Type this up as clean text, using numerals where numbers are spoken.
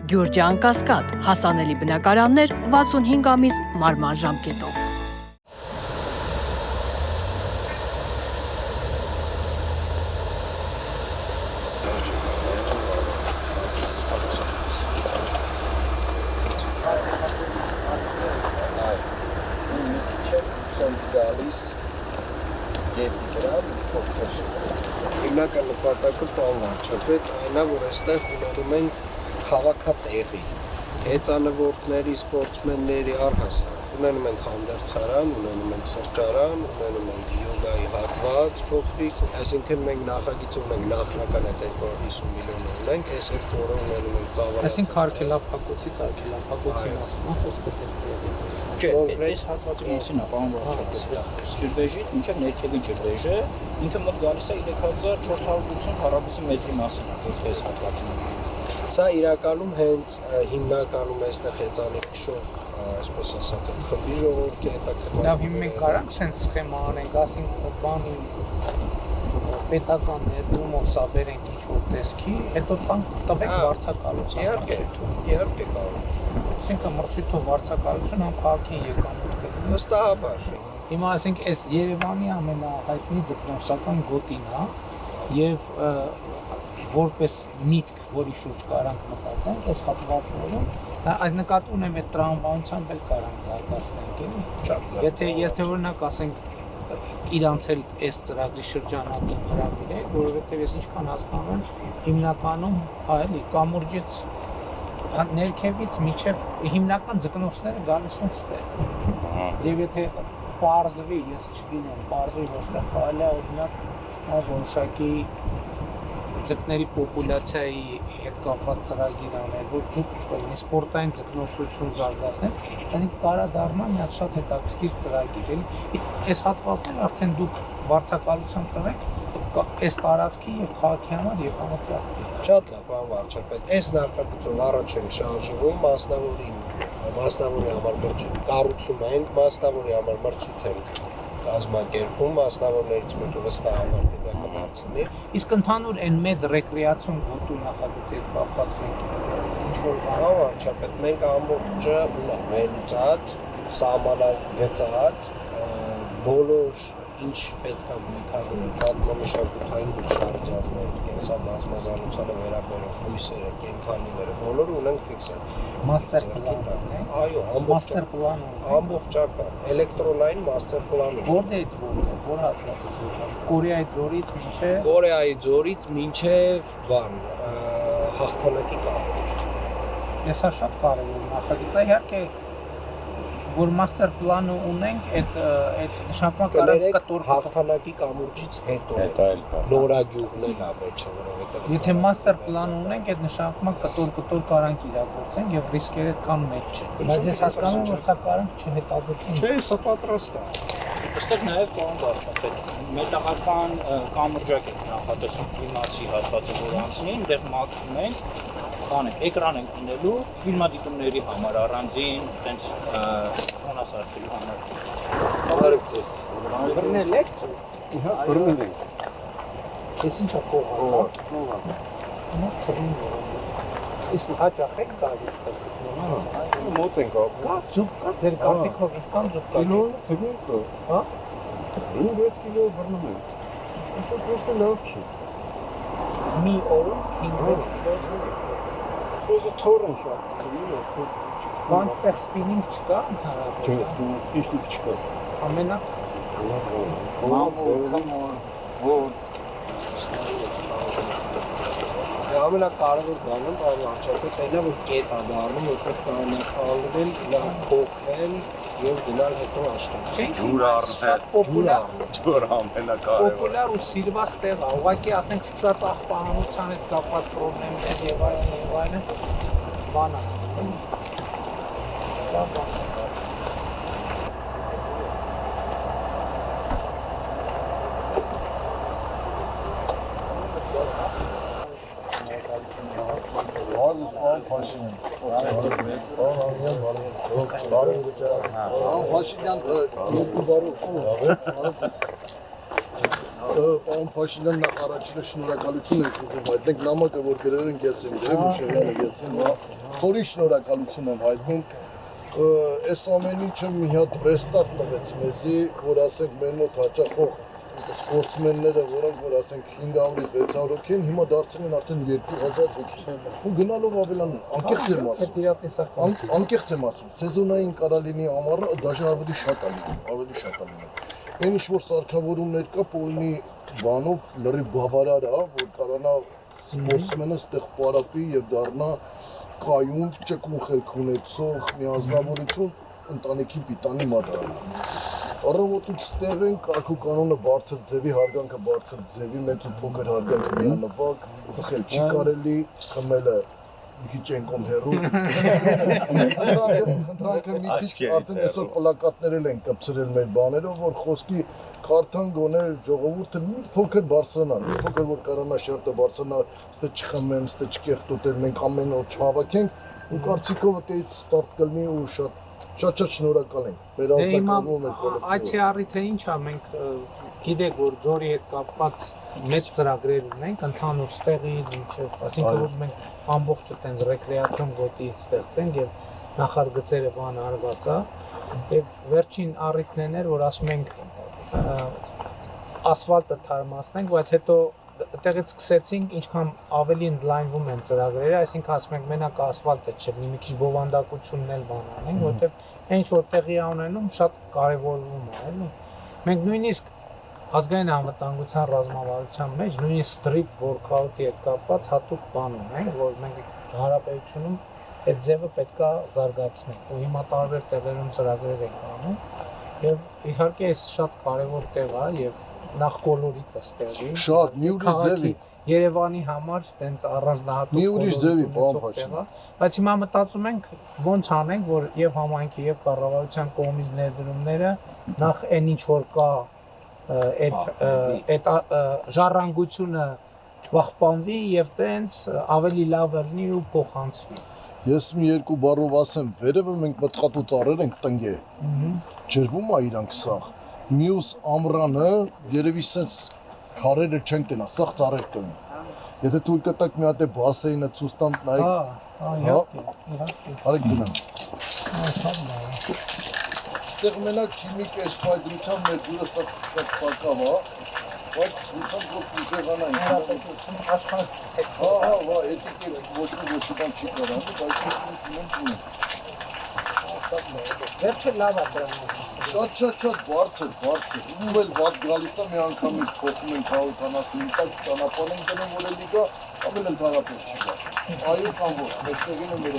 Գյուրջան Կասկադ, հասանելի բնակարաններ 65 ամիս մարման ժամկետով։ Հիմնական նպատակը պարոն վարչապետ այն է, որ այստեղ ունենում ենք հավաքատեղի, հեծանվորդների, սպորտսմենների առհասարակ։ Ունենում ենք հանդերձարան, ունենում ենք սրճարան, ունենում ենք յոգայի հատված փոքրիկ, այսինքն մենք նախագիծ ունենք նախնական այդ 250 միլիոն ունենք, այս երկու օրը ունենում ենք ծավալ։ Այսինքն արգելափակոցից արգելափակոցի մասին խոսքը տեստեղի պես։ Կոնկրետ հատվածի մասին է, պարոն վարչապետ։ Ջրվեժից մինչև ներքևի ջրվեժը ինքը մոտ գալիս է 3480 քառակուսի մետրի մասին է խոսքը այս հատվածում։ Սա իրականում հենց հիմնականում այստեղ հեծանիվ քշող, այսպես ասած, այդ խմբի ժողովուրդի հետաքրքիր։ Լավ, հիմա մենք կարանք սենց սխեմա անենք, ասենք բանի պետական ներդրումով սա բերենք ինչ-որ տեսքի, հետո տվեք վարձակալություն։ Իհարկե կարող։ Այսինքն մրցույթով վարձակալություն համ քաղաքին եկամուտ կգնի։ Վստահաբար։ Հիմա ասենք այս Երևանի ամենահայտնի ձկնորսական գոտին է եւ որպես միտք, որի շուրջ կարանք մտածենք, այս հատվածներում այս նկատի ունեմ այդ տրամաբանությամբ էլ կարանք զարգացնենք, էլի։ Եթե օրինակ ասենք իրանց էլ այս ծրագրի շրջանակում հրավիրեք, որովհետև ես ինչքան հասկանում եմ, հիմնականում այլի կամուրջից ներքևից միջև հիմնական ձկնորսները գալիս են ստեղ։ Եվ եթե պարզվի, ես չգիտեմ, պարզվի որտեղ կարելի է օրինակ որոշակի ձկների պոպուլյացիայի հետ կապված ծրագիր անել, որ սպորտային ձկնորսություն զարգացնել, այսինքն կարա դառնա մի հատ շատ հետաքրքիր ծրագիր, էլի։ Այս հատվածները արդեն դուք վարձակալությամբ տվեք այս տարածքի եւ քաղաքի համար եկամուտ կախվի։ Շատ լավ, պարոն վարչապետ, այս նախագծով առաջ ենք շարժվում, մասնավորի համար մրցույթ կառուցում ենք, մասնավորի համար մրցույթ ենք կազմակերպում, մասնավորներից մեկը վստահաբար կդակնացնի։ Իսկ ընդհանուր այն մեծ ռեկրեացիոն գոտու նախագծի հետ կապված մենք ինչ-որ բան վարչապետ, մենք ամբողջը ունենք վերլուծած, սահմանագծած, բոլոր ինչ պետք է մեկագրել, պատմամշակութային հուշարձաններ, կենսաբազմազանությանը վերաբերող հույսերը, կենդանիները, բոլորը ունենք ֆիքսել։ Մաստեր պլան։ Այո, մաստեր պլան։ Ամբողջական, էլեկտրոնային մաստեր պլան։ Որտեղից որտեղ, որ հատվածից։ Կորեայի ձորից մինչև Կորեայի ձորից մինչև բան, հաղթանակի կամուրջ։ Դա շատ կարևոր նախագիծ է, իհարկե որ մաստեր պլանը ունենք, այդ նշանակում կարող կտոր հաղթանակի կամուրջից հետո նորագյուղն էլ է մեջը, որովհետև եթե մաստեր պլան ունենք, այդ նշանակում կտոր կարանք իրագործենք եւ ռիսկերը կան մեջ չեն։ Բայց ես հասկանում եմ, որ սա կարանք չհետաձգենք։ Չէ, սա պատրաստ է։ Այստեղ նաև պարոն վարչապետ, մետաղական կամուրջակ ենք նախատեսում կլիմացի հատվածը որ անցնի, այնտեղ մաքրում ենք բանեք, էկրան ենք ունելու ֆիլմադիտումների համար առանձին, տենց ֆոնասարքերի համար։ Բարև ձեզ։ Բռնել եք։ Իհա, բռնել ենք։ Ես ինչա կողա։ Նա թռին։ Իսկ հաճախ եք գալիս այդտեղ։ Մոտ ենք ապրում։ Կա ձուկ կա, ձեր կարծիքով ինչքան ձուկ կա։ Կիլո, թվում է։ Հա? 5 կիլո բռնում ենք։ Այսը պրոստը լավ չի։ Մի օրում 5 կիլո։ Ոզը թոր են շատ ծրին է։ Բան ստեղ սպինինգ չկա ընդհանրապես։ Չէ, ինչ չկա։ Ամենակ ամենակարևոր բանը պարոն վարչապետ այն է, որ կետ է դառնում, որտեղ կարելի է քանդվել, լավ փոխել եւ գնալ հետո աշխատել։ ջուր առնել, ջուր ամենակարևորը։ Պոպուլյար ու սիրված տեղ է, ուղղակի ասենք սկսած աղբահանության հետ կապված խնդիրներ եւ այլն, բան է։ Պարոն Փաշինյան, նախ առաջինը շնորհակալություն եք ուզում հայտնենք, նամակը որ գրել են ես եմ դրել, Մուշեղյանը ես եմ, խորի շնորհակալություն եմ հայտնում։ Այս ամեն ինչը մի հատ ռեստարտ տվեց մեզի, որ ասենք մեր մոտ հաճախող սպորտսմենները, որոնք որ ասենք 500-ից 600 հոգի են, հիմա դարձել են արդեն 2000 հոգի։ Ու գնալով ավելանում, անկեղծ եմ ասում։ Անկեղծ եմ ասում, սեզոնային կարա լինի ամառը, դաժե ավելի շատ է լինում։ Այն ինչ որ սարքավորումներ կա, պոլնի բանով լրիվ բավարար է, որ կարանա սպորտսմենը ստեղ պարապի եւ դառնա կայուն, ճկուն խելք ունեցող միանձնավորություն ընտանիքի պիտանի մատառը։ Առավոտից ստեղ են կարգու կանոնը բարձր ձևի, հարգանքը բարձր ձևի, մեծ ու փոքր հարգանքը միանվագ, ծխել չի կարելի, խմելը մի քիչ ենկոմ հեռու։ Խնդրանքը մի քիչ արդեն այսօր պլակատներ են կպցրել մեր բաներով, որ խոսքի կարթան գոներ ժողովուրդը մի փոքր բարձրանան, մի փոքր որ կարանա շերտը բարձրանա, ստե չխմեն, ստե չկեղտոտեն, մենք ամեն օր չհավաքենք, ու կարծիքով այդից ստարտ կլինի ու շատ շնորհակալ ենք։ Մեր ազգակազմում մեր կոլեկտիվը։ Այցի առիթը ինչ է, մենք գիտեք որ ձորի հետ կապված մեծ ծրագրեր ունենք, ընդհանուր ստեղից մինչև, այսինքն ուզում ենք ամբողջ այդպես ռեկրեացիոն գոտի ստեղծենք եւ նախագծերը բան արված է եւ վերջին առիթներն էր որ ասում ենք ասֆալտը թարմացնենք, բայց հետո այդտեղից սկսեցինք ինչքան ավելի ընդլայնվում են ծրագրերը, այսինքն ասում ենք մենակ ասֆալտը չլինի, մի քիչ բովանդակությունն էլ բան անենք, որտեղ այն ինչ որ տեղի ունենում շատ կարևորվում է, էլի։ Մենք նույնիսկ ազգային անվտանգության ռազմավարության մեջ նույնիսկ street workout-ի հետ կապված հատուկ բան ունենք, որ մենք հանրապետությունում այդ ձևը պետքա զարգացնենք ու հիմա տարբեր տեղերում ծրագրեր ենք անում եւ իհարկե այս շատ կարևոր տեղ է եւ նախ կոլորիտը ստեղծի Շատ մի ուրիշ ձևի Երևանի համար տենց առանձնահատուկ մի ուրիշ ձևի բան Փաշին։ Բայց հիմա մտածում ենք ոնց անենք որ եւ համայնքի եւ կառավարության կողմից ներդրումները նախ այն ինչ որ կա այդ ժառանգությունը վախպանվի եւ տենց ավելի լավ լինի ու փոխանցվի։ Ես մի երկու բառով ասեմ, վերևը մենք մտխատու ծառեր ենք տնգե։ Ջրվում է իրանք սաղ։ Մյուս ամռանը երևի sense քարերը չեն տենա, սաղ ծառեր կլինի։ Եթե թույլ կտակ մի հատ է բասեինը ցույց տամ նայեք։ Իհարկե։ Արեք գնամ։ Այստեղ մենակ քիմիկ էս ֆայդրության մեր դուրս շատ սակավ է, բայց հուսամ որ ուժեղանային։ Աշխարհ Հա, էտիկը ոչ մի բան չի կարողանում, բայց մենք ունենք։ Վերջը լավ է դրանից։ Շատ բարձր։ Ու էլ վատ գալիս է մի անգամից փոխում ենք 170 տակ ճանապարհ ենք դնում որ էլի կա ամեն ընդհանրապես չի գա։ Այո կամ ոչ, մեջտեղին ու մեր